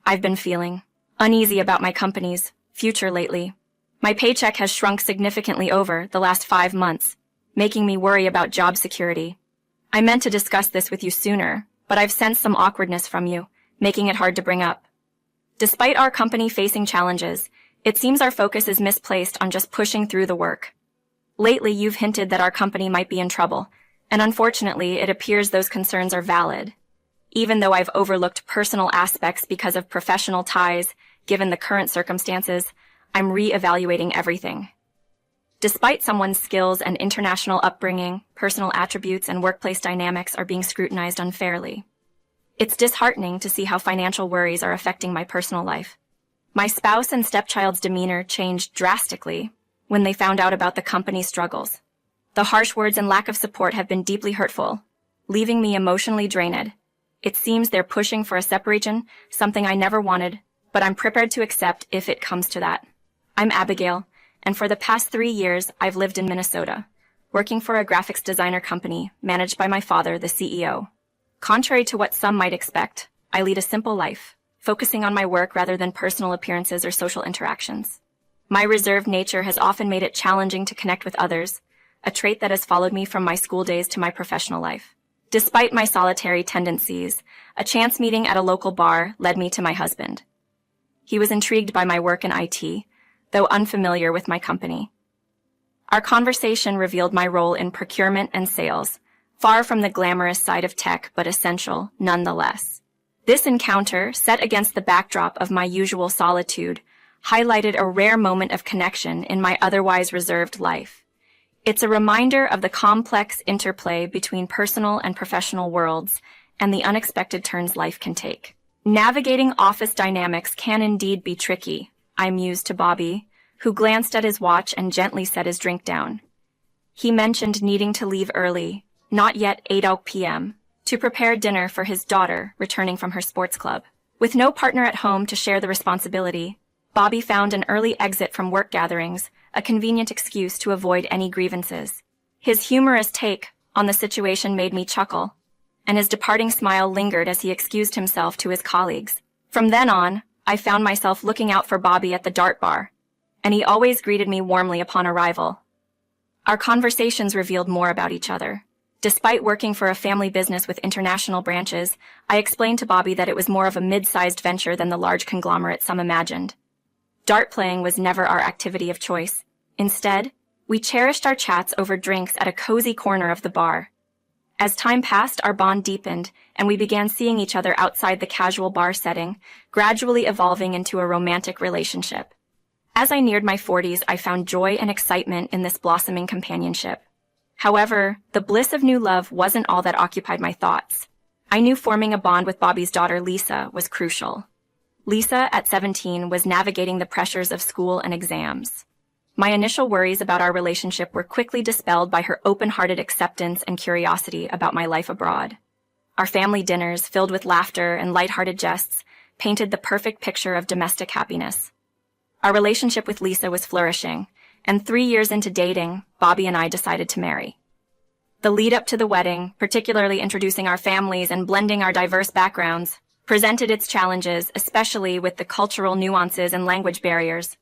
I've been feeling uneasy about my company's future lately. My paycheck has shrunk significantly over the last 5 months, making me worry about job security. I meant to discuss this with you sooner, but I've sensed some awkwardness from you, making it hard to bring up. Despite our company facing challenges, it seems our focus is misplaced on just pushing through the work. Lately, you've hinted that our company might be in trouble, and unfortunately, it appears those concerns are valid. Even though I've overlooked personal aspects because of professional ties, given the current circumstances, I'm re-evaluating everything. Despite someone's skills and international upbringing, personal attributes and workplace dynamics are being scrutinized unfairly. It's disheartening to see how financial worries are affecting my personal life. My spouse and stepchild's demeanor changed drastically when they found out about the company's struggles. The harsh words and lack of support have been deeply hurtful, leaving me emotionally drained. It seems they're pushing for a separation, something I never wanted, but I'm prepared to accept if it comes to that. I'm Abigail, and for the past 3 years, I've lived in Minnesota, working for a graphics designer company managed by my father, the CEO. Contrary to what some might expect, I lead a simple life, focusing on my work rather than personal appearances or social interactions. My reserved nature has often made it challenging to connect with others, a trait that has followed me from my school days to my professional life. Despite my solitary tendencies, a chance meeting at a local bar led me to my husband. He was intrigued by my work in IT, though unfamiliar with my company. Our conversation revealed my role in procurement and sales, far from the glamorous side of tech but essential nonetheless. This encounter, set against the backdrop of my usual solitude, highlighted a rare moment of connection in my otherwise reserved life. It's a reminder of the complex interplay between personal and professional worlds and the unexpected turns life can take. Navigating office dynamics can indeed be tricky, I mused to Bobby, who glanced at his watch and gently set his drink down. He mentioned needing to leave early, not yet 8 p.m., to prepare dinner for his daughter returning from her sports club. With no partner at home to share the responsibility, Bobby found an early exit from work gatherings, a convenient excuse to avoid any grievances. His humorous take on the situation made me chuckle, and his departing smile lingered as he excused himself to his colleagues. From then on, I found myself looking out for Bobby at the dart bar, and he always greeted me warmly upon arrival. Our conversations revealed more about each other. Despite working for a family business with international branches, I explained to Bobby that it was more of a mid-sized venture than the large conglomerate some imagined. Dart playing was never our activity of choice. Instead, we cherished our chats over drinks at a cozy corner of the bar. As time passed, our bond deepened, and we began seeing each other outside the casual bar setting, gradually evolving into a romantic relationship. As I neared my 40s, I found joy and excitement in this blossoming companionship. However, the bliss of new love wasn't all that occupied my thoughts. I knew forming a bond with Bobby's daughter, Lisa, was crucial. Lisa, at 17, was navigating the pressures of school and exams. My initial worries about our relationship were quickly dispelled by her open-hearted acceptance and curiosity about my life abroad. Our family dinners, filled with laughter and lighthearted jests, painted the perfect picture of domestic happiness. Our relationship with Lisa was flourishing, and 3 years into dating, Bobby and I decided to marry. The lead-up to the wedding, particularly introducing our families and blending our diverse backgrounds, presented its challenges, especially with the cultural nuances and language barriers.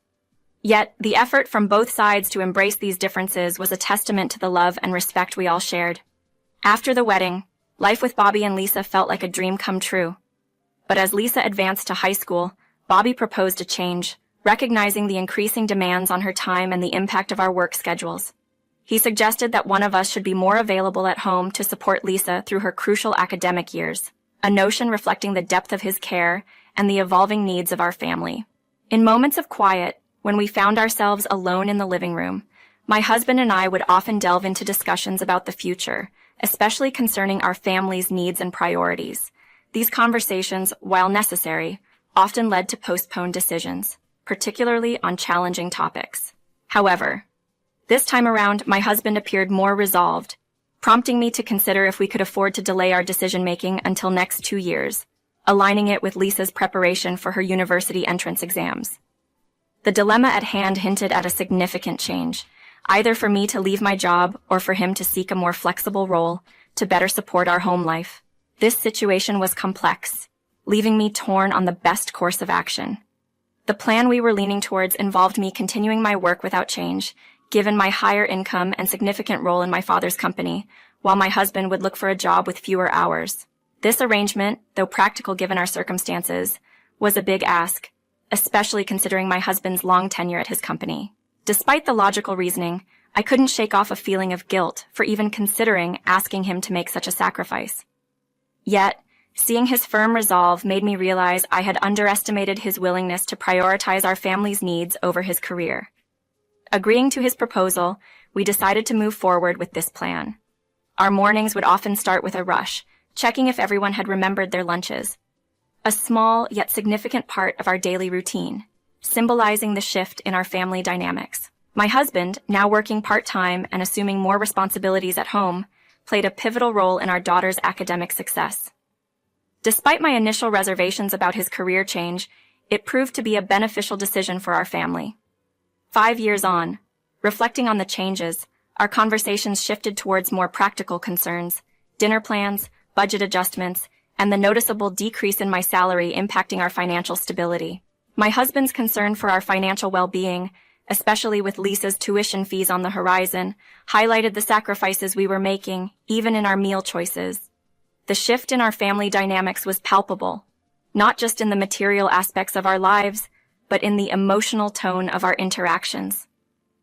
Yet, the effort from both sides to embrace these differences was a testament to the love and respect we all shared. After the wedding, life with Bobby and Lisa felt like a dream come true. But as Lisa advanced to high school, Bobby proposed a change, recognizing the increasing demands on her time and the impact of our work schedules. He suggested that one of us should be more available at home to support Lisa through her crucial academic years, a notion reflecting the depth of his care and the evolving needs of our family. In moments of quiet, when we found ourselves alone in the living room, my husband and I would often delve into discussions about the future, especially concerning our family's needs and priorities. These conversations, while necessary, often led to postponed decisions, particularly on challenging topics. However, this time around, my husband appeared more resolved, prompting me to consider if we could afford to delay our decision-making until next 2 years, aligning it with Lisa's preparation for her university entrance exams. The dilemma at hand hinted at a significant change, either for me to leave my job or for him to seek a more flexible role to better support our home life. This situation was complex, leaving me torn on the best course of action. The plan we were leaning towards involved me continuing my work without change, given my higher income and significant role in my father's company, while my husband would look for a job with fewer hours. This arrangement, though practical given our circumstances, was a big ask, especially considering my husband's long tenure at his company. Despite the logical reasoning, I couldn't shake off a feeling of guilt for even considering asking him to make such a sacrifice. Yet, seeing his firm resolve made me realize I had underestimated his willingness to prioritize our family's needs over his career. Agreeing to his proposal, we decided to move forward with this plan. Our mornings would often start with a rush, checking if everyone had remembered their lunches. A small yet significant part of our daily routine, symbolizing the shift in our family dynamics. My husband, now working part-time and assuming more responsibilities at home, played a pivotal role in our daughter's academic success. Despite my initial reservations about his career change, it proved to be a beneficial decision for our family. 5 years on, reflecting on the changes, our conversations shifted towards more practical concerns, dinner plans, budget adjustments, and the noticeable decrease in my salary impacting our financial stability. My husband's concern for our financial well-being, especially with Lisa's tuition fees on the horizon, highlighted the sacrifices we were making, even in our meal choices. The shift in our family dynamics was palpable, not just in the material aspects of our lives, but in the emotional tone of our interactions.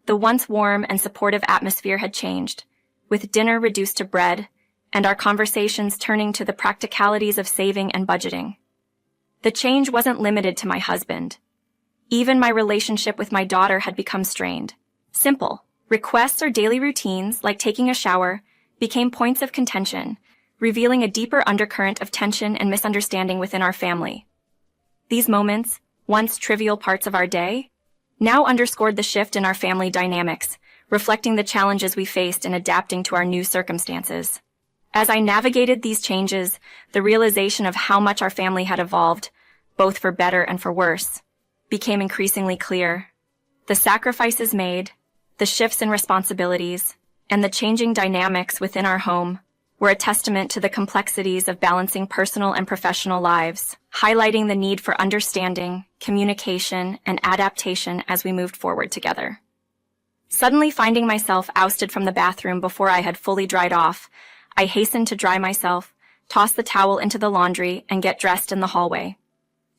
The once warm and supportive atmosphere had changed, with dinner reduced to bread, and our conversations turning to the practicalities of saving and budgeting. The change wasn't limited to my husband. Even my relationship with my daughter had become strained. Simple requests or daily routines, like taking a shower, became points of contention, revealing a deeper undercurrent of tension and misunderstanding within our family. These moments, once trivial parts of our day, now underscored the shift in our family dynamics, reflecting the challenges we faced in adapting to our new circumstances. As I navigated these changes, the realization of how much our family had evolved, both for better and for worse, became increasingly clear. The sacrifices made, the shifts in responsibilities, and the changing dynamics within our home were a testament to the complexities of balancing personal and professional lives, highlighting the need for understanding, communication, and adaptation as we moved forward together. Suddenly finding myself ousted from the bathroom before I had fully dried off, I hastened to dry myself, toss the towel into the laundry, and get dressed in the hallway.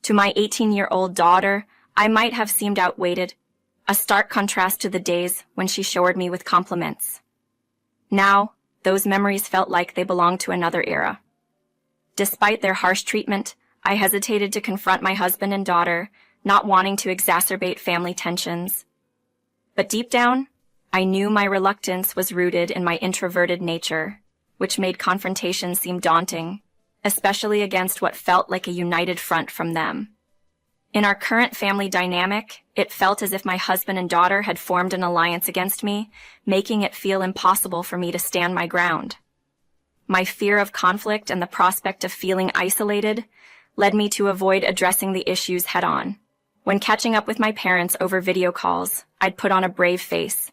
To my 18-year-old daughter, I might have seemed outweighed, a stark contrast to the days when she showered me with compliments. Now, those memories felt like they belonged to another era. Despite their harsh treatment, I hesitated to confront my husband and daughter, not wanting to exacerbate family tensions. But deep down, I knew my reluctance was rooted in my introverted nature, which made confrontation seem daunting, especially against what felt like a united front from them. In our current family dynamic, it felt as if my husband and daughter had formed an alliance against me, making it feel impossible for me to stand my ground. My fear of conflict and the prospect of feeling isolated led me to avoid addressing the issues head-on. When catching up with my parents over video calls, I'd put on a brave face,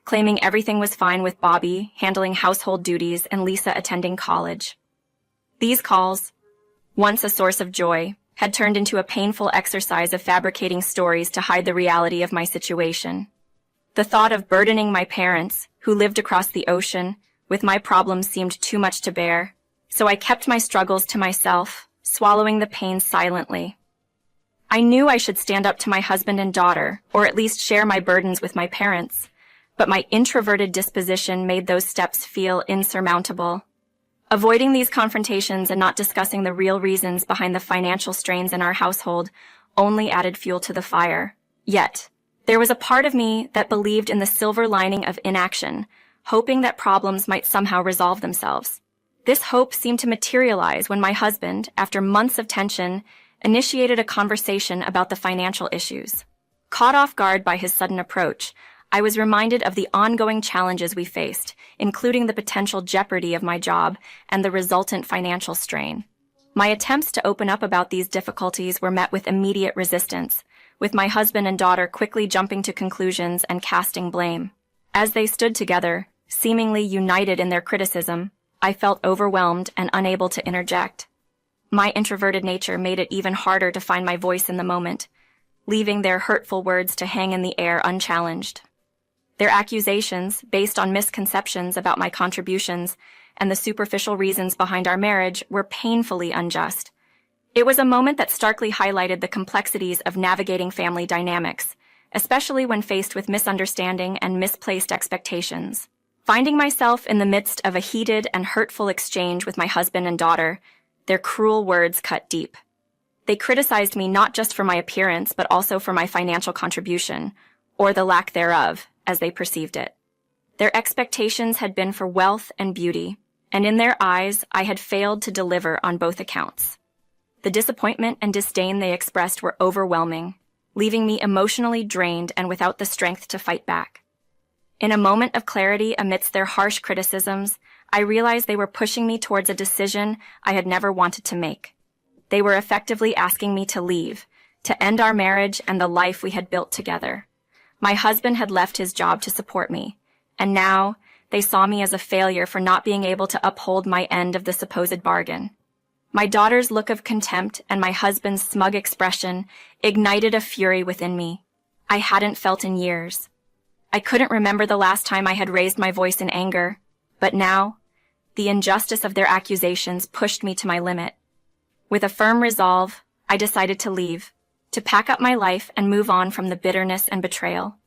claiming everything was fine with Bobby handling household duties and Lisa attending college. These calls, once a source of joy, had turned into a painful exercise of fabricating stories to hide the reality of my situation. The thought of burdening my parents, who lived across the ocean, with my problems seemed too much to bear, so I kept my struggles to myself, swallowing the pain silently. I knew I should stand up to my husband and daughter, or at least share my burdens with my parents, but my introverted disposition made those steps feel insurmountable. Avoiding these confrontations and not discussing the real reasons behind the financial strains in our household only added fuel to the fire. Yet, there was a part of me that believed in the silver lining of inaction, hoping that problems might somehow resolve themselves. This hope seemed to materialize when my husband, after months of tension, initiated a conversation about the financial issues. Caught off guard by his sudden approach, I was reminded of the ongoing challenges we faced, including the potential jeopardy of my job and the resultant financial strain. My attempts to open up about these difficulties were met with immediate resistance, with my husband and daughter quickly jumping to conclusions and casting blame. As they stood together, seemingly united in their criticism, I felt overwhelmed and unable to interject. My introverted nature made it even harder to find my voice in the moment, leaving their hurtful words to hang in the air unchallenged. Their accusations, based on misconceptions about my contributions and the superficial reasons behind our marriage, were painfully unjust. It was a moment that starkly highlighted the complexities of navigating family dynamics, especially when faced with misunderstanding and misplaced expectations. Finding myself in the midst of a heated and hurtful exchange with my husband and daughter, their cruel words cut deep. They criticized me not just for my appearance, but also for my financial contribution, or the lack thereof, as they perceived it. Their expectations had been for wealth and beauty, and in their eyes, I had failed to deliver on both accounts. The disappointment and disdain they expressed were overwhelming, leaving me emotionally drained and without the strength to fight back. In a moment of clarity amidst their harsh criticisms, I realized they were pushing me towards a decision I had never wanted to make. They were effectively asking me to leave, to end our marriage and the life we had built together. My husband had left his job to support me, and now they saw me as a failure for not being able to uphold my end of the supposed bargain. My daughter's look of contempt and my husband's smug expression ignited a fury within me I hadn't felt in years. I couldn't remember the last time I had raised my voice in anger, but now, the injustice of their accusations pushed me to my limit. With a firm resolve, I decided to leave, to pack up my life and move on from the bitterness and betrayal.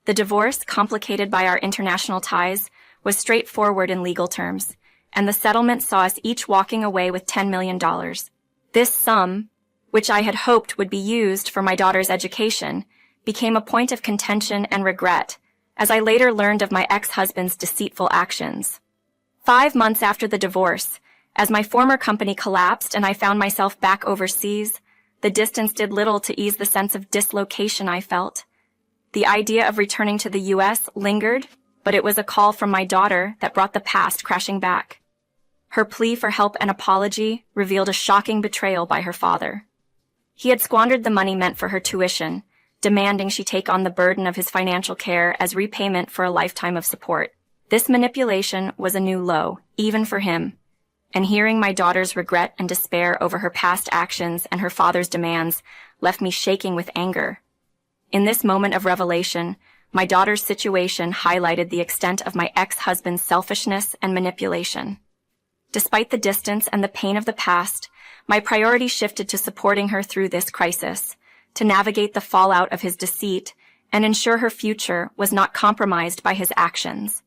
The divorce, complicated by our international ties, was straightforward in legal terms, and the settlement saw us each walking away with $10 million. This sum, which I had hoped would be used for my daughter's education, became a point of contention and regret, as I later learned of my ex-husband's deceitful actions. 5 months after the divorce, as my former company collapsed and I found myself back overseas, the distance did little to ease the sense of dislocation I felt. The idea of returning to the U.S. lingered, but it was a call from my daughter that brought the past crashing back. Her plea for help and apology revealed a shocking betrayal by her father. He had squandered the money meant for her tuition, demanding she take on the burden of his financial care as repayment for a lifetime of support. This manipulation was a new low, even for him, and hearing my daughter's regret and despair over her past actions and her father's demands left me shaking with anger. In this moment of revelation, my daughter's situation highlighted the extent of my ex-husband's selfishness and manipulation. Despite the distance and the pain of the past, my priority shifted to supporting her through this crisis, to navigate the fallout of his deceit and ensure her future was not compromised by his actions.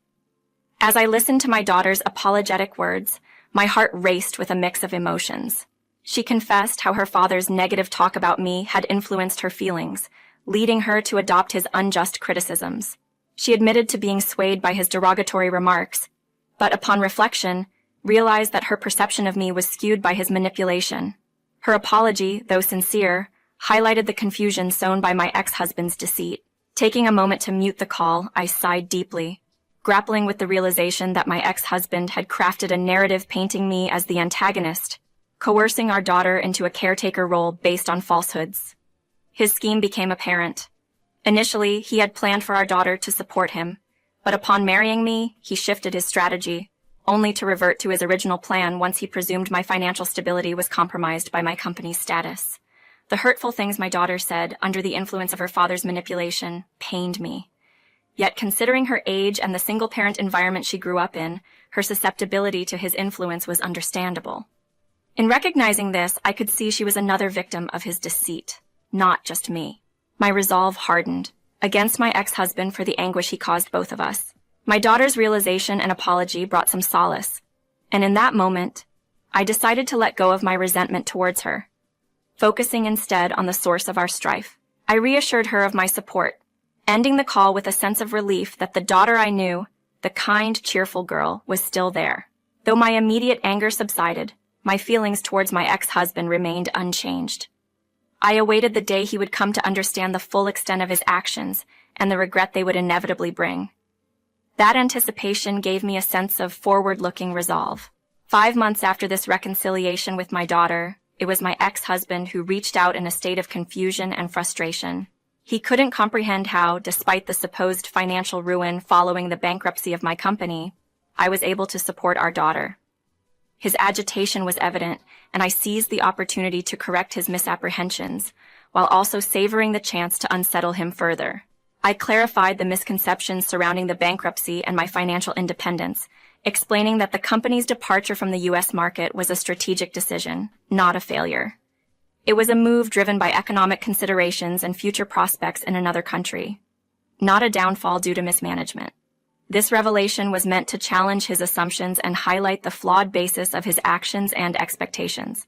As I listened to my daughter's apologetic words, my heart raced with a mix of emotions. She confessed how her father's negative talk about me had influenced her feelings, leading her to adopt his unjust criticisms. She admitted to being swayed by his derogatory remarks, but upon reflection, realized that her perception of me was skewed by his manipulation. Her apology, though sincere, highlighted the confusion sown by my ex-husband's deceit. Taking a moment to mute the call, I sighed deeply, grappling with the realization that my ex-husband had crafted a narrative painting me as the antagonist, coercing our daughter into a caretaker role based on falsehoods. His scheme became apparent. Initially, he had planned for our daughter to support him, but upon marrying me, he shifted his strategy, only to revert to his original plan once he presumed my financial stability was compromised by my company's status. The hurtful things my daughter said, under the influence of her father's manipulation, pained me. Yet considering her age and the single-parent environment she grew up in, her susceptibility to his influence was understandable. In recognizing this, I could see she was another victim of his deceit, not just me. My resolve hardened, against my ex-husband for the anguish he caused both of us. My daughter's realization and apology brought some solace, and in that moment, I decided to let go of my resentment towards her, focusing instead on the source of our strife. I reassured her of my support, ending the call with a sense of relief that the daughter I knew, the kind, cheerful girl, was still there. Though my immediate anger subsided, my feelings towards my ex-husband remained unchanged. I awaited the day he would come to understand the full extent of his actions and the regret they would inevitably bring. That anticipation gave me a sense of forward-looking resolve. 5 months after this reconciliation with my daughter, it was my ex-husband who reached out in a state of confusion and frustration. He couldn't comprehend how, despite the supposed financial ruin following the bankruptcy of my company, I was able to support our daughter. His agitation was evident, and I seized the opportunity to correct his misapprehensions, while also savoring the chance to unsettle him further. I clarified the misconceptions surrounding the bankruptcy and my financial independence, explaining that the company's departure from the U.S. market was a strategic decision, not a failure. It was a move driven by economic considerations and future prospects in another country, not a downfall due to mismanagement. This revelation was meant to challenge his assumptions and highlight the flawed basis of his actions and expectations.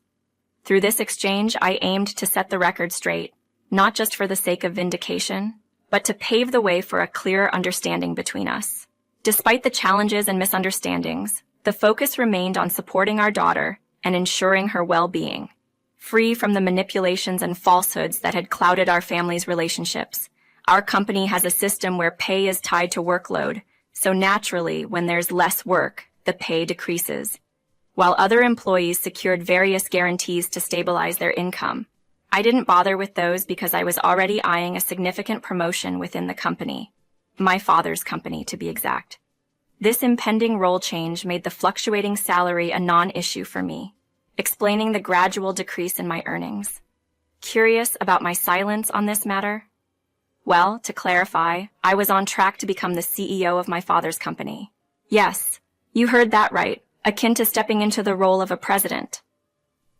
Through this exchange, I aimed to set the record straight, not just for the sake of vindication, but to pave the way for a clearer understanding between us. Despite the challenges and misunderstandings, the focus remained on supporting our daughter and ensuring her well-being, free from the manipulations and falsehoods that had clouded our family's relationships. Our company has a system where pay is tied to workload, so naturally, when there's less work, the pay decreases. While other employees secured various guarantees to stabilize their income, I didn't bother with those because I was already eyeing a significant promotion within the company. My father's company, to be exact. This impending role change made the fluctuating salary a non-issue for me, explaining the gradual decrease in my earnings. Curious about my silence on this matter? Well, to clarify, I was on track to become the CEO of my father's company. Yes, you heard that right, akin to stepping into the role of a president.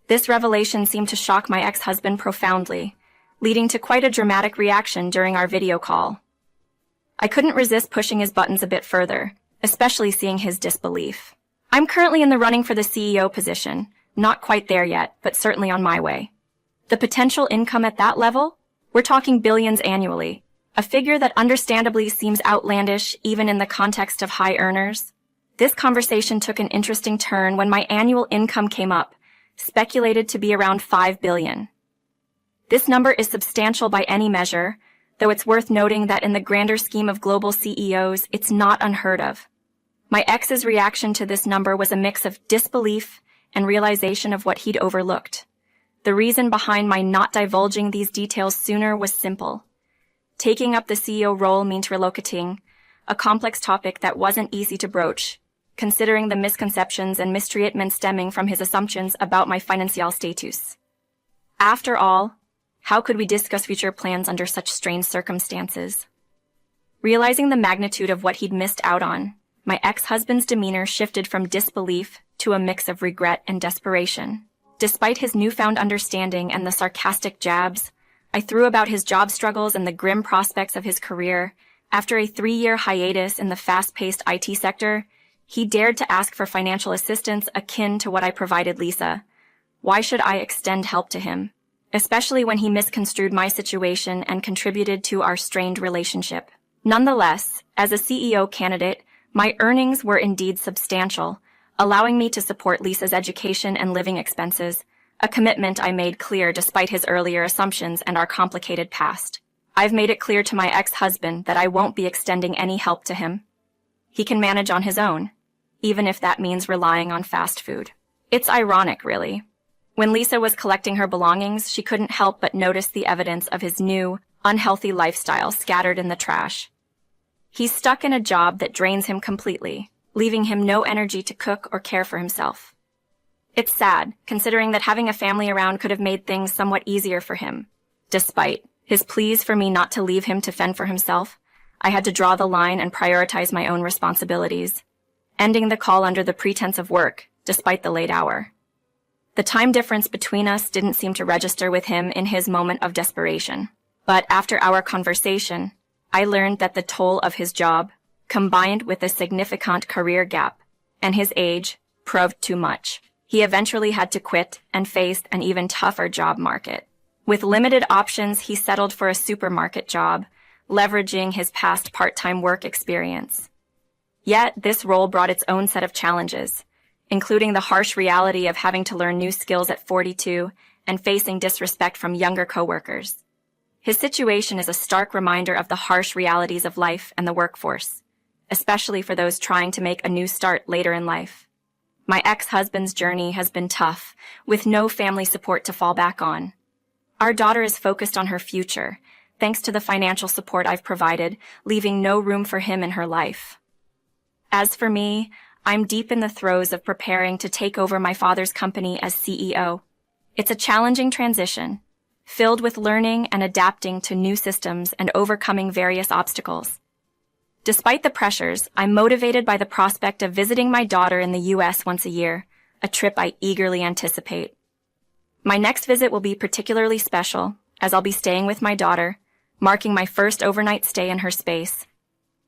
This revelation seemed to shock my ex-husband profoundly, leading to quite a dramatic reaction during our video call. I couldn't resist pushing his buttons a bit further, especially seeing his disbelief. I'm currently in the running for the CEO position, not quite there yet, but certainly on my way. The potential income at that level? We're talking billions annually, a figure that understandably seems outlandish even in the context of high earners. This conversation took an interesting turn when my annual income came up, speculated to be around $5 billion. This number is substantial by any measure, though it's worth noting that in the grander scheme of global CEOs, it's not unheard of. My ex's reaction to this number was a mix of disbelief and realization of what he'd overlooked. The reason behind my not divulging these details sooner was simple. Taking up the CEO role meant relocating, a complex topic that wasn't easy to broach, considering the misconceptions and mistreatment stemming from his assumptions about my financial status. After all, how could we discuss future plans under such strained circumstances? Realizing the magnitude of what he'd missed out on, my ex-husband's demeanor shifted from disbelief to a mix of regret and desperation. Despite his newfound understanding and the sarcastic jabs, I threw about his job struggles and the grim prospects of his career. After a 3-year hiatus in the fast-paced IT sector, he dared to ask for financial assistance akin to what I provided Lisa. Why should I extend help to him? Especially when he misconstrued my situation and contributed to our strained relationship. Nonetheless, as a CEO candidate, my earnings were indeed substantial, allowing me to support Lisa's education and living expenses, a commitment I made clear despite his earlier assumptions and our complicated past. I've made it clear to my ex-husband that I won't be extending any help to him. He can manage on his own, even if that means relying on fast food. It's ironic, really. When Lisa was collecting her belongings, she couldn't help but notice the evidence of his new, unhealthy lifestyle scattered in the trash. He's stuck in a job that drains him completely, leaving him no energy to cook or care for himself. It's sad, considering that having a family around could have made things somewhat easier for him. Despite his pleas for me not to leave him to fend for himself, I had to draw the line and prioritize my own responsibilities, ending the call under the pretense of work, despite the late hour. The time difference between us didn't seem to register with him in his moment of desperation. But after our conversation, I learned that the toll of his job, combined with a significant career gap, and his age, proved too much. He eventually had to quit and faced an even tougher job market. With limited options, he settled for a supermarket job, leveraging his past part-time work experience. Yet, this role brought its own set of challenges, including the harsh reality of having to learn new skills at 42 and facing disrespect from younger coworkers. His situation is a stark reminder of the harsh realities of life and the workforce, especially for those trying to make a new start later in life. My ex-husband's journey has been tough, with no family support to fall back on. Our daughter is focused on her future, thanks to the financial support I've provided, leaving no room for him in her life. As for me, I'm deep in the throes of preparing to take over my father's company as CEO. It's a challenging transition, filled with learning and adapting to new systems and overcoming various obstacles. Despite the pressures, I'm motivated by the prospect of visiting my daughter in the U.S. once a year, a trip I eagerly anticipate. My next visit will be particularly special, as I'll be staying with my daughter, marking my first overnight stay in her space.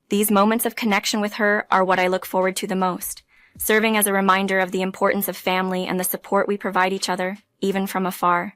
These moments of connection with her are what I look forward to the most, serving as a reminder of the importance of family and the support we provide each other, even from afar.